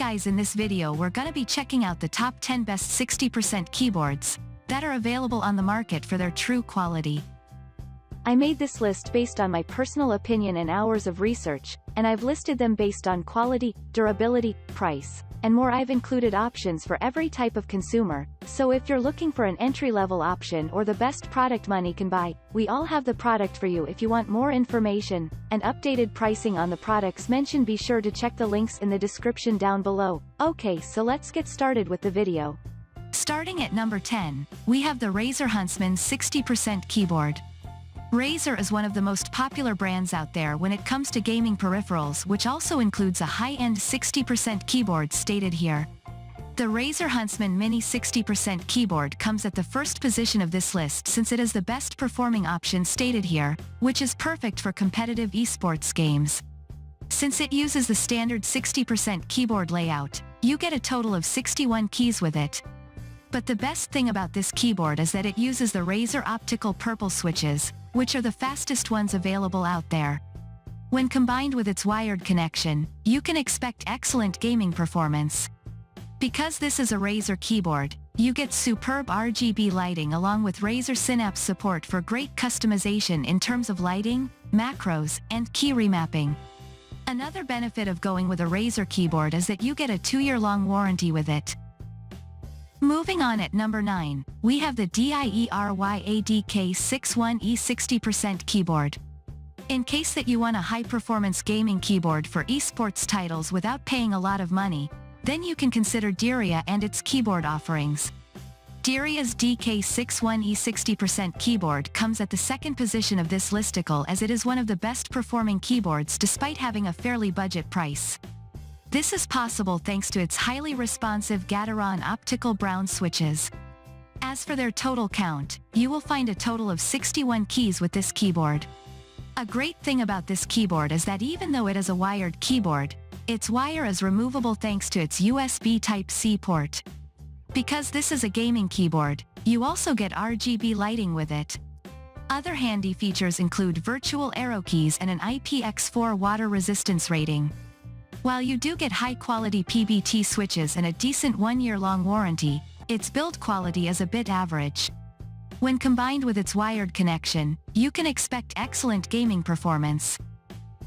guys, in this video we're gonna be checking out the top 10 best 60% keyboards that are available on the market for their true quality. I made this list based on my personal opinion and hours of research, and I've listed them based on quality, durability, price, and more. I've included options for every type of consumer, so if you're looking for an entry-level option or the best product money can buy, we all have the product for you. If you want more information and updated pricing on the products mentioned, be sure to check the links in the description down below. Okay, so let's get started with the video. Starting at number 10, we have the Razer Huntsman 60% keyboard. Razer is one of the most popular brands out there when it comes to gaming peripherals, which also includes a high-end 60% keyboard stated here. The Razer Huntsman Mini 60% keyboard comes at the first position of this list since it is the best performing option stated here, which is perfect for competitive esports games. Since it uses the standard 60% keyboard layout, you get a total of 61 keys with it. But the best thing about this keyboard is that it uses the Razer optical purple switches, which are the fastest ones available out there. When combined with its wired connection, you can expect excellent gaming performance. Because this is a Razer keyboard, you get superb RGB lighting along with Razer Synapse support for great customization in terms of lighting, macros, and key remapping. Another benefit of going with a Razer keyboard is that you get a 2-year-long warranty with it. Moving on, at number 9, we have the DRAYS DK61E 60% keyboard. In case that you want a high-performance gaming keyboard for esports titles without paying a lot of money, then you can consider DRAYS and its keyboard offerings. DRAYS DK61E 60% keyboard comes at the second position of this listicle as it is one of the best performing keyboards despite having a fairly budget price. This is possible thanks to its highly responsive Gateron optical brown switches. As for their total count, you will find a total of 61 keys with this keyboard. A great thing about this keyboard is that even though it is a wired keyboard, its wire is removable thanks to its USB Type-C port. Because this is a gaming keyboard, you also get RGB lighting with it. Other handy features include virtual arrow keys and an IPX4 water resistance rating. While you do get high-quality PBT switches and a decent 1-year-long warranty, its build quality is a bit average. When combined with its wired connection, you can expect excellent gaming performance.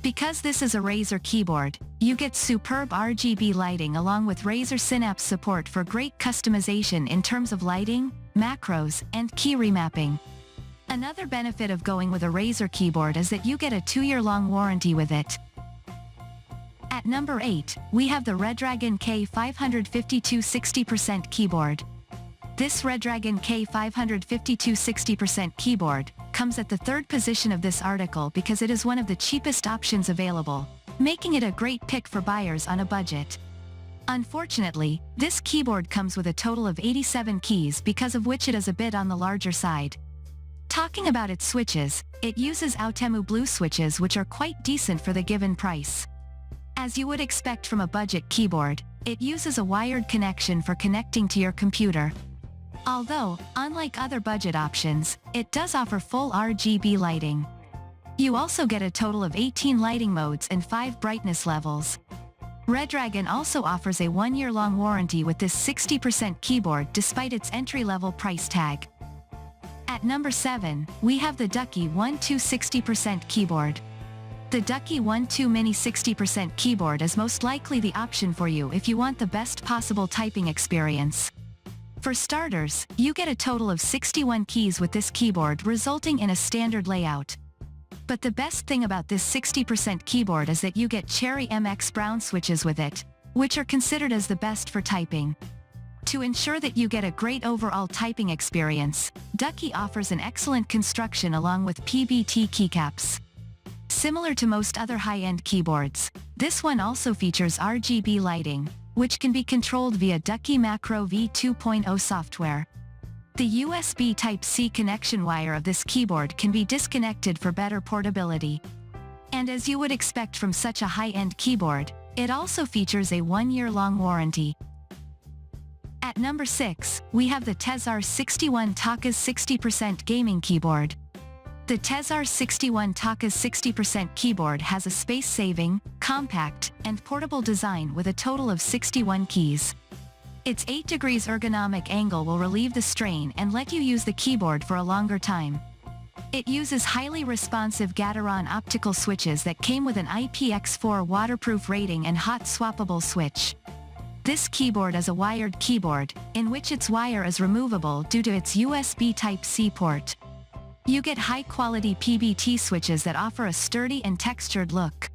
Because this is a Razer keyboard, you get superb RGB lighting along with Razer Synapse support for great customization in terms of lighting, macros, and key remapping. Another benefit of going with a Razer keyboard is that you get a 2-year-long warranty with it. At number 8, we have the Dragon K552 60% keyboard. This Dragon K552 60% keyboard comes at the third position of this article because it is one of the cheapest options available, making it a great pick for buyers on a budget. Unfortunately, this keyboard comes with a total of 87 keys, because of which it is a bit on the larger side. Talking about its switches, it uses KEMU blue switches which are quite decent for the given price. As you would expect from a budget keyboard, it uses a wired connection for connecting to your computer. Although, unlike other budget options, it does offer full RGB lighting. You also get a total of 18 lighting modes and 5 brightness levels. Dragon also offers a 1-year-long warranty with this 60% keyboard despite its entry-level price tag. At number 7, we have the Ducky 12 60% keyboard. The Ducky 12 Mini 60% keyboard is most likely the option for you if you want the best possible typing experience. For starters, you get a total of 61 keys with this keyboard, resulting in a standard layout. But the best thing about this 60% keyboard is that you get Cherry MX brown switches with it, which are considered as the best for typing. To ensure that you get a great overall typing experience, Ducky offers an excellent construction along with PBT keycaps. Similar to most other high-end keyboards, this one also features RGB lighting, which can be controlled via Ducky Macro V2.0 software. The USB Type-C connection wire of this keyboard can be disconnected for better portability. And as you would expect from such a high-end keyboard, it also features a 1-year-long warranty. At number 6, we have the Tesar 61 Takas 60% gaming keyboard. The Tesar 61 Taka's 60% keyboard has a space-saving, compact, and portable design with a total of 61 keys. Its 8 degrees ergonomic angle will relieve the strain and let you use the keyboard for a longer time. It uses highly responsive Gateron optical switches that came with an IPX4 waterproof rating and hot swappable switch. This keyboard is a wired keyboard, in which its wire is removable due to its USB Type-C port. You get high-quality PBT switches that offer a sturdy and textured look.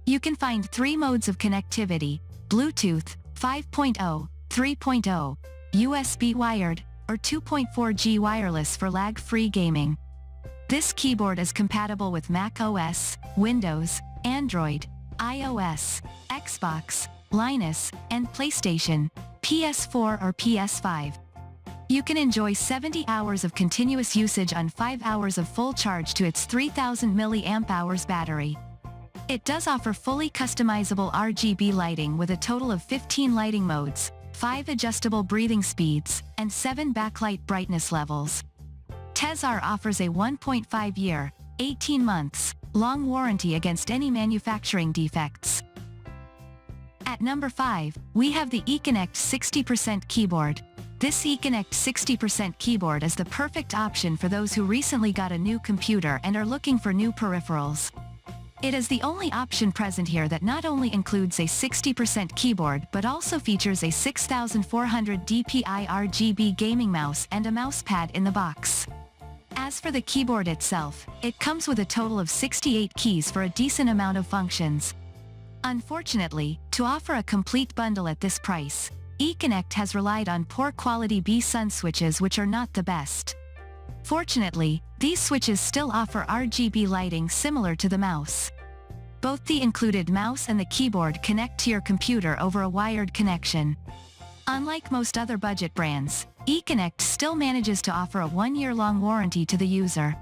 You can find 3 modes of connectivity: Bluetooth, 5.0, 3.0, USB wired, or 2.4G wireless for lag-free gaming. This keyboard is compatible with Mac OS, Windows, Android, iOS, Xbox, Linux, and PlayStation, PS4 or PS5. You can enjoy 70 hours of continuous usage on 5 hours of full charge to its 3000 mAh battery. It does offer fully customizable RGB lighting with a total of 15 lighting modes, 5 adjustable breathing speeds, and 7 backlight brightness levels. Tesar offers a 1.5-year, 18 months, long warranty against any manufacturing defects. At number 5, we have the Econnect 60% keyboard. This Econnect 60% keyboard is the perfect option for those who recently got a new computer and are looking for new peripherals. It is the only option present here that not only includes a 60% keyboard but also features a 6400 dpi RGB gaming mouse and a mousepad in the box. As for the keyboard itself, it comes with a total of 68 keys for a decent amount of functions. Unfortunately, to offer a complete bundle at this price, Econnect has relied on poor quality B-Sun switches which are not the best. Fortunately, these switches still offer RGB lighting similar to the mouse. Both the included mouse and the keyboard connect to your computer over a wired connection. Unlike most other budget brands, Econnect still manages to offer a 1-year-long warranty to the user.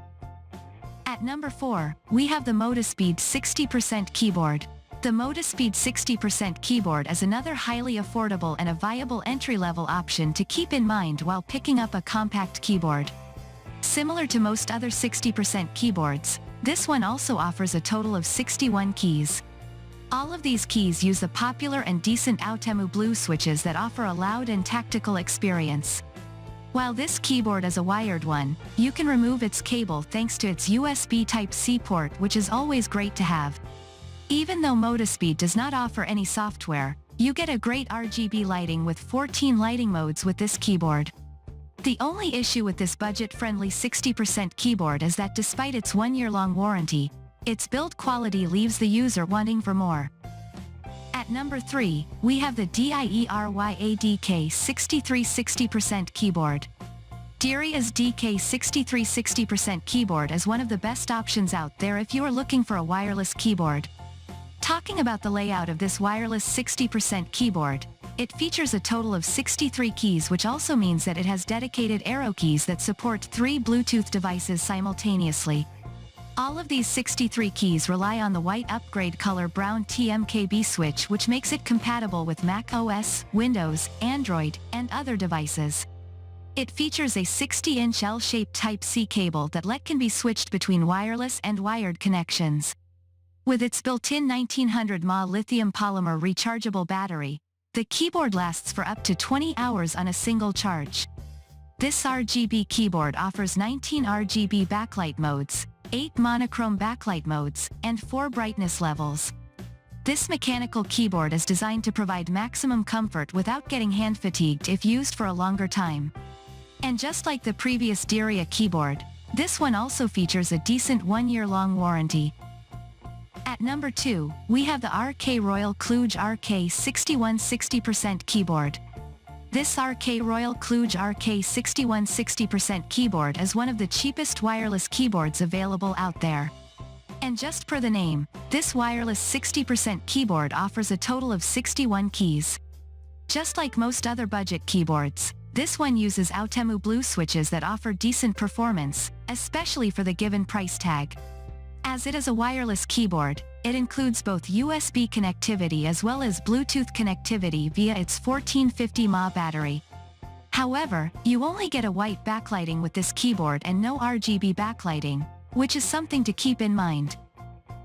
At number 4, we have the Motospeed 60% keyboard. The Motospeed 60% keyboard is another highly affordable and a viable entry-level option to keep in mind while picking up a compact keyboard. Similar to most other 60% keyboards, this one also offers a total of 61 keys. All of these keys use the popular and decent KEMU Blue switches that offer a loud and tactical experience. While this keyboard is a wired one, you can remove its cable thanks to its USB Type-C port, which is always great to have. Even though Motospeed does not offer any software, you get a great RGB lighting with 14 lighting modes with this keyboard. The only issue with this budget-friendly 60% keyboard is that despite its 1-year-long warranty, its build quality leaves the user wanting for more. At number 3, we have the DRAYS DK63 60% keyboard. DRAYS DK63 60% keyboard is one of the best options out there if you are looking for a wireless keyboard. Talking about the layout of this wireless 60% keyboard, it features a total of 63 keys, which also means that it has dedicated arrow keys that support 3 Bluetooth devices simultaneously. All of these 63 keys rely on the white upgrade color brown TMKB switch, which makes it compatible with Mac OS, Windows, Android, and other devices. It features a 60-inch L-shaped Type-C cable that can be switched between wireless and wired connections. With its built-in 1900 mAh lithium polymer rechargeable battery, the keyboard lasts for up to 20 hours on a single charge. This RGB keyboard offers 19 RGB backlight modes, 8 monochrome backlight modes, and 4 brightness levels. This mechanical keyboard is designed to provide maximum comfort without getting hand fatigued if used for a longer time. And just like the previous DRAYS keyboard, this one also features a decent 1-year-long warranty. At number 2, we have the Royal CLUDGE RK61 60% keyboard. This Royal CLUDGE RK61 60% keyboard is one of the cheapest wireless keyboards available out there. And just per the name, this wireless 60% keyboard offers a total of 61 keys. Just like most other budget keyboards, this one uses KEMU Blue switches that offer decent performance, especially for the given price tag. As it is a wireless keyboard, it includes both USB connectivity as well as Bluetooth connectivity via its 1450 mAh battery. However, you only get a white backlighting with this keyboard and no RGB backlighting, which is something to keep in mind.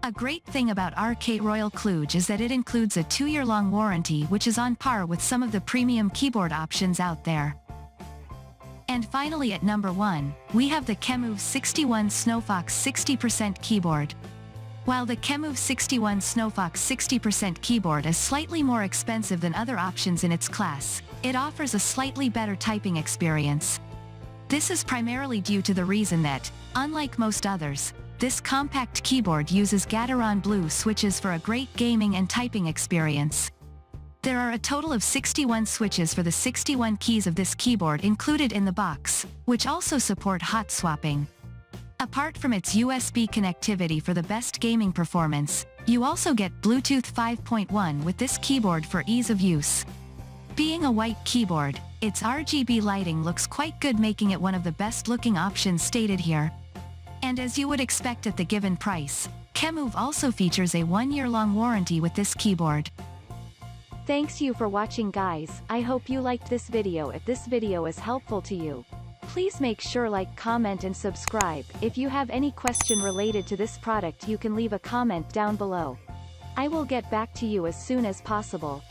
A great thing about RK Royal CLUDGE is that it includes a 2-year-long warranty, which is on par with some of the premium keyboard options out there. And finally, at number 1, we have the KEMU 61 Snowfox 60% keyboard. While the KEMU 61 Snowfox 60% keyboard is slightly more expensive than other options in its class, it offers a slightly better typing experience. This is primarily due to the reason that, unlike most others, this compact keyboard uses Gateron Blue switches for a great gaming and typing experience. There are a total of 61 switches for the 61 keys of this keyboard included in the box, which also support hot swapping. Apart from its USB connectivity for the best gaming performance, you also get Bluetooth 5.1 with this keyboard for ease of use. Being a white keyboard, its RGB lighting looks quite good, making it one of the best looking options stated here. And as you would expect at the given price, KEMU also features a 1-year-long warranty with this keyboard. Thanks you for watching, guys. I hope you liked this video. If this video is helpful to you, please make sure like, comment and subscribe. If you have any question related to this product, you can leave a comment down below. I will get back to you as soon as possible.